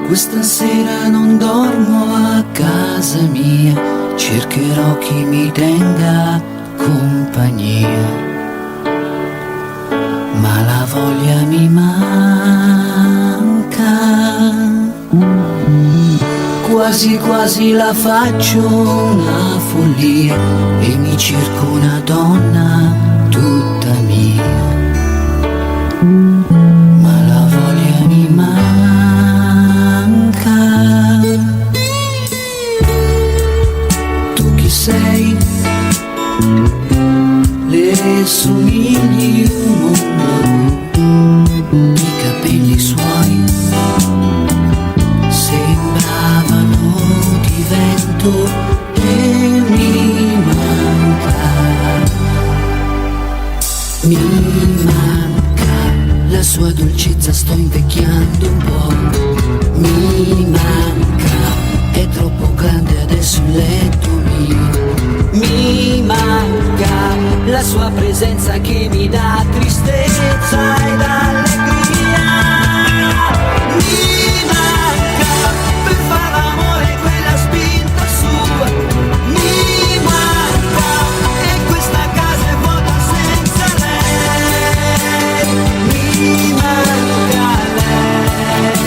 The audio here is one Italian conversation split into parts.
Questa sera non dormo a casa mia, cercherò chi mi tenga compagnia, ma la voglia mi manca. Quasi quasi la faccio una follia e mi cerco una donna tutta mia, ma la voglia mi manca. Tu chi sei? Le somigli un mondo, i capelli suoi sembravano di vento e mi manca la sua dolcezza, sto invecchiando un po', mi manca, è troppo grande adesso il letto mio, mi manca la sua presenza che mi dà tristezza ed allegria, mi manca per far l'amore quella spinta sua, mi manca e questa casa è vuota senza lei, mi manca lei,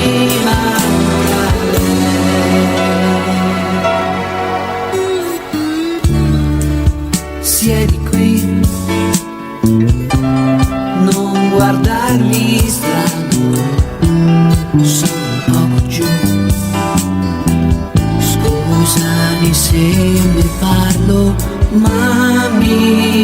mi manca lei. Siedi qui, non guardarmi strano, sono un poco giù, scusami se ne parlo, ma mi